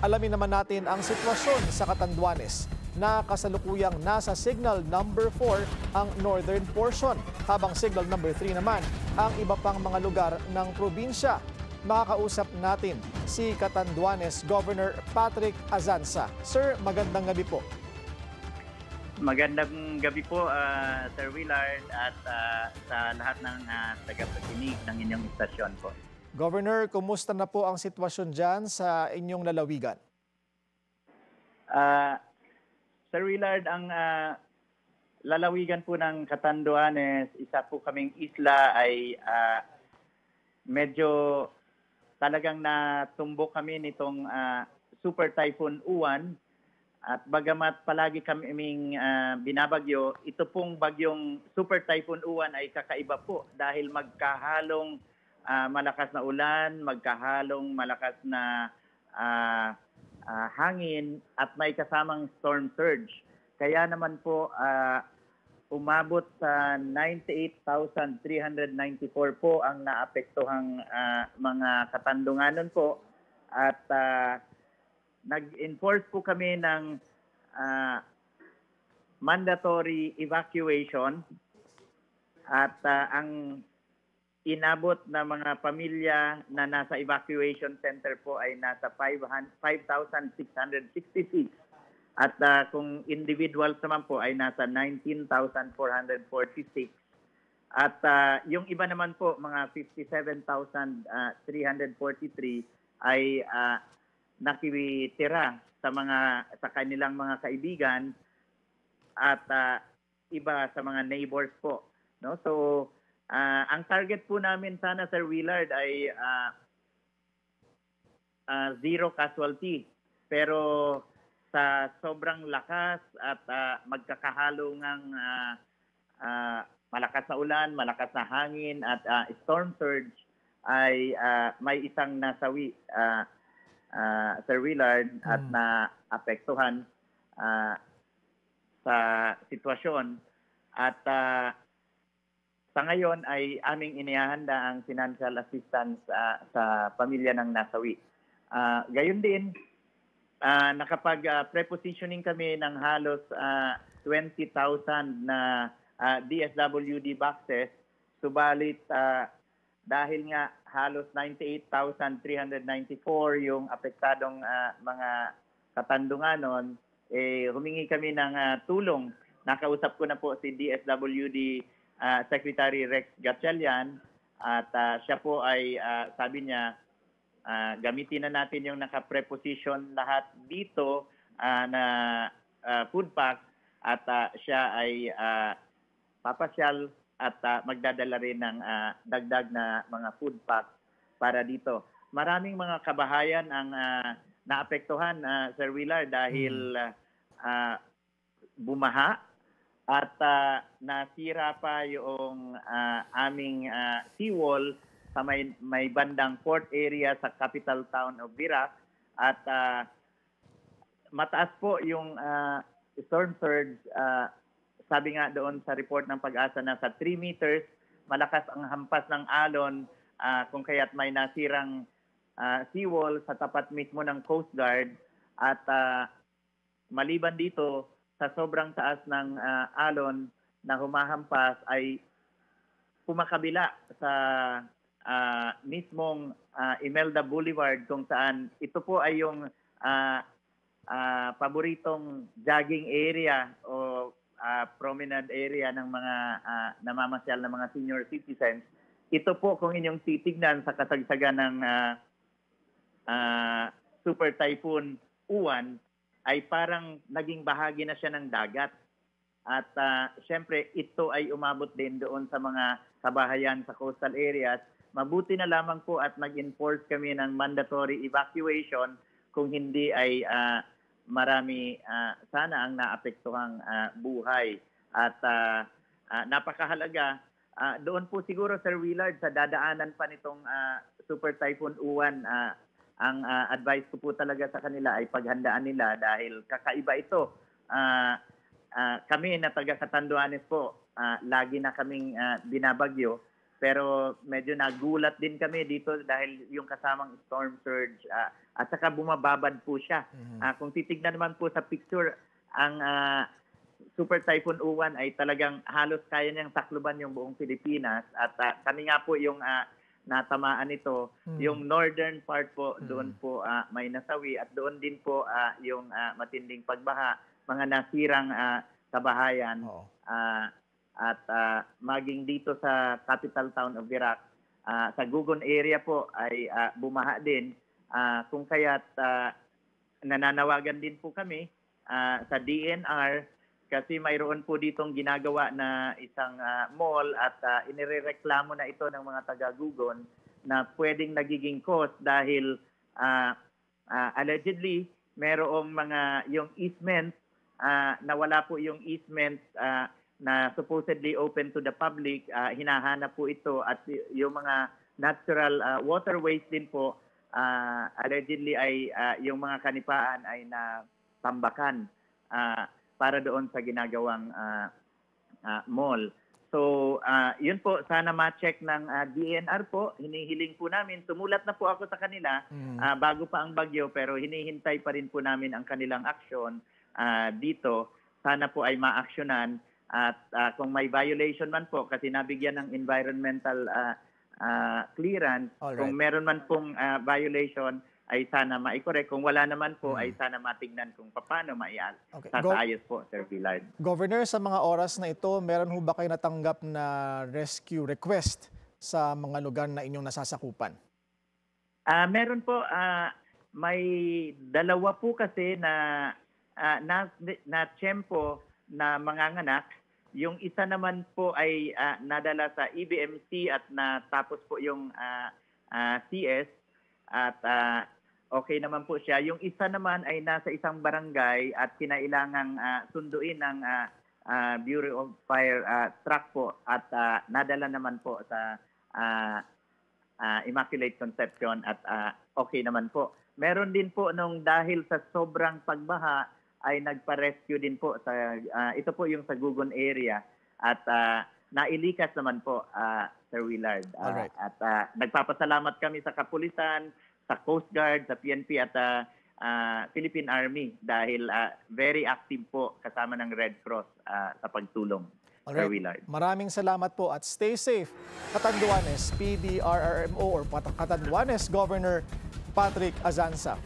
Alamin naman natin ang sitwasyon sa Catanduanes na kasalukuyang nasa signal number 4 ang northern portion, habang signal number 3 naman ang iba pang mga lugar ng probinsya. Makakausap natin si Catanduanes Governor Patrick Azanza. Sir, magandang gabi po. Magandang gabi po, Sir Willard, at sa lahat ng tagapakinig ng inyong istasyon po. Governor, kumusta na po ang sitwasyon dyan sa inyong lalawigan? Sir Willard, ang lalawigan po ng Catanduanes, isa po kaming isla ay medyo talagang natumbok kami nitong Super Typhoon Uwan. At bagamat palagi kaming binabagyo, ito pong bagyong Super Typhoon Uwan ay kakaiba po dahil magkahalong malakas na ulan, magkahalong malakas na hangin at may kasamang storm surge. Kaya naman po umabot sa 98,394 po ang naapektuhang mga Katandunganon po at nag-enforce po kami ng mandatory evacuation at ang inabot na mga pamilya na nasa evacuation center po ay nasa 5,666 at kung individuals naman po ay nasa 19,446 at yung iba naman po mga 57,343 ay nakitira sa kanilang mga kaibigan at iba sa mga neighbors po, no? So ang target po namin sana, Sir Willard, ay zero casualty. Pero sa sobrang lakas at magkakahalo ng malakas na ulan, malakas na hangin at storm surge ay may isang nasawi, Sir Willard, at naapektuhan sa sitwasyon. At sa ngayon ay aming inihahanda ang financial assistance sa pamilya ng nasawi. Gayon din, nakapag-prepositioning kami ng halos 20,000 na DSWD boxes. Subalit dahil nga halos 98,394 yung apektadong mga Katandunganon, humingi kami ng tulong. Nakausap ko na po si DSWD Secretary Rex Gatchalian at siya po ay sabi niya gamitin na natin yung naka-preposition lahat dito na food pack at siya ay papasyal at magdadala rin ng dagdag na mga food pack para dito. Maraming mga kabahayan ang naapektuhan, Sir Willard, dahil bumaha at nasira pa yung aming seawall sa may bandang port area sa capital town of Virac at mataas po yung storm surge. Sabi nga doon sa report ng Pag-asa na sa 3 meters, malakas ang hampas ng alon kung kaya't may nasirang seawall sa tapat mismo ng Coast Guard at maliban dito, sa sobrang taas ng alon na humahampas ay pumakabila sa mismong Imelda Boulevard kung saan ito po ay yung paboritong jogging area o promenade area ng mga namamasyal na mga senior citizens. Ito po kung inyong titignan sa kasagsagan ng Super Typhoon Uwan, ay parang naging bahagi na siya ng dagat. At siyempre, ito ay umabot din doon sa mga kabahayan sa coastal areas. Mabuti na lamang po at nag-enforce kami ng mandatory evacuation kung hindi ay marami sana ang naapektuhang buhay. At napakahalaga, doon po siguro, Sir Willard, sa dadaanan pa nitong Super Typhoon Uwan, ang advice ko po talaga sa kanila ay paghandaan nila dahil kakaiba ito. Kami na taga Catanduanes po, lagi na kaming binabagyo. pero medyo nagulat din kami dito dahil yung kasamang storm surge at saka bumababad po siya. Kung titignan naman po sa picture, ang Super Typhoon Uwan ay talagang halos kaya niyang takluban yung buong Pilipinas at kami nga po yung natamaan nito. Yung northern part po, doon po may nasawi at doon din po yung matinding pagbaha, mga nasirang kabahayan. At maging dito sa capital town of Iraq, sa Gugun area po ay bumaha din. Kung kaya't nananawagan din po kami sa DNR kasi mayroon po ditong ginagawa na isang mall at inirereklamo na ito ng mga taga-Gugun na pwedeng nagiging cost dahil allegedly merong mga yung easement nawala po yung easement na supposedly open to the public, hinahanap po ito at yung mga natural waterways din po allegedly ay yung mga kanipaan ay natambakan para doon sa ginagawang mall. So, yun po, sana ma-check ng DNR po. Hinihiling po namin. Sumulat na po ako sa kanila bago pa ang bagyo pero hinihintay pa rin po namin ang kanilang aksyon dito. Sana po ay ma-aksyonan. At kung may violation man po, kasi nabigyan ng environmental clearance, kung meron man pong violation, ay sana ma-correct. Kung wala naman po, ay sana matignan kung paano sasayos po, Sir Vilard. Governor, sa mga oras na ito, meron ho ba kayo natanggap na rescue request sa mga lugar na inyong nasasakupan? Meron po, may dalawa po kasi na tiyempo na manganganak. Yung isa naman po ay nadala sa EBMC at natapos po yung CS at okay naman po siya. Yung isa naman ay nasa isang barangay at kinailangang sunduin ng Bureau of Fire truck po at nadala naman po sa Immaculate Conception at okay naman po. Meron din po nung dahil sa sobrang pagbaha ay nagpa-rescue din po sa ito po yung sa Gugun area at nailikas naman po Sir Willard. At nagpapasalamat kami sa kapulisan, sa Coast Guard, sa PNP at Philippine Army dahil very active po kasama ng Red Cross sa pagtulong. Sir Willard. Maraming salamat po at stay safe. Catanduanes PDRRMO or Catanduanes Governor Patrick Azanza.